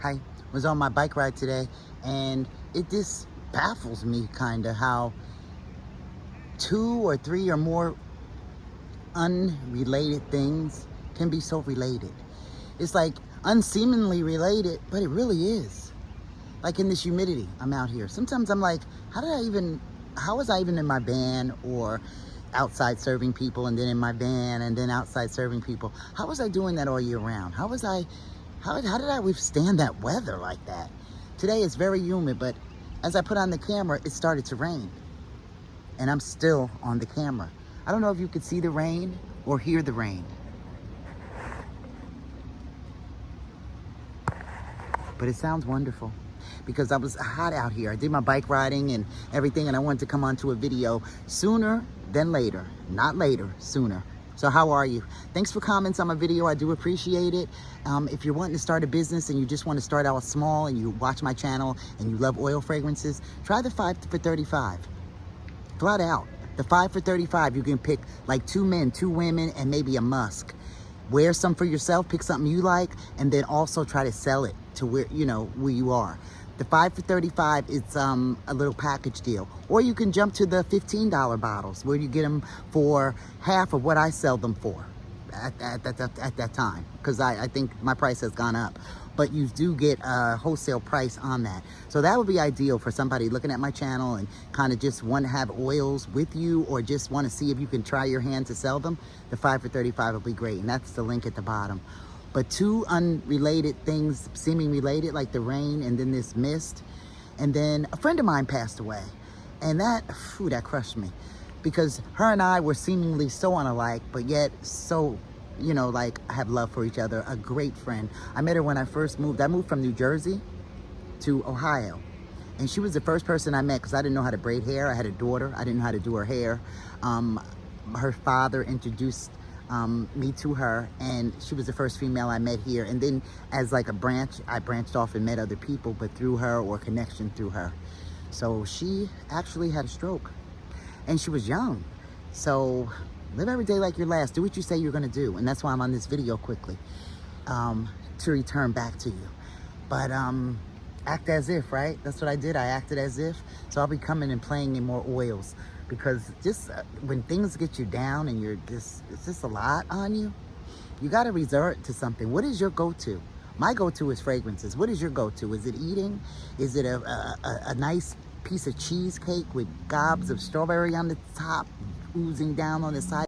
I was on my bike ride today, and it just baffles me kind of how 2 or 3 or more unrelated things can be so related. It's like unseemingly related, but it really is. Like in this humidity, I'm out here. Sometimes I'm like, how was I even in my van or outside serving people, and then in my van, and then outside serving people? How was I doing that all year round? How did I withstand that weather like that? Today it's very humid, but as I put on the camera, it started to rain. And I'm still on the camera. I don't know if you could see the rain or hear the rain. But it sounds wonderful because I was hot out here. I did my bike riding and everything, and I wanted to come onto a video sooner than later. Not later, sooner. So how are you? Thanks for comments on my video. I do appreciate it. If you're wanting to start a business and you just want to start out small and you watch my channel and you love oil fragrances, try the 5 for 35. Flat out. The 5 for 35, you can pick like 2 men, 2 women, and maybe a musk. Wear some for yourself, pick something you like, and then also try to sell it to where you are. The 5 for 35 is a little package deal. Or you can jump to the $15 bottles where you get them for half of what I sell them for at that time. Because I think my price has gone up. But you do get a wholesale price on that. So that would be ideal for somebody looking at my channel and kind of just want to have oils with you, or just want to see if you can try your hand to sell them. The 5 for 35 will be great, and that's the link at the bottom. But 2 unrelated things, seeming related, like the rain and then this mist. And then a friend of mine passed away, and that crushed me, because her and I were seemingly so unalike, but yet so, like, have love for each other. A great friend. I met her when I first moved. I moved from New Jersey to Ohio, and she was the first person I met because I didn't know how to braid hair. I had a daughter. I didn't know how to do her hair. Her father introduced me to her, and she was the first female I met here. And then as like a branch, I branched off and met other people, but through her, or connection through her. So she actually had a stroke, and she was young. So live every day like your last. Do what you say you're gonna do. And that's why I'm on this video quickly, to return back to you. But act as if, right? That's what I did. I acted as if. So I'll be coming and playing in more oils, because just when things get you down and it's just a lot on you, you got to resort to something. What is your go-to? My go-to is fragrances. What is your go-to? Is it eating? Is it a nice piece of cheesecake with gobs of strawberry on the top, oozing down on the side?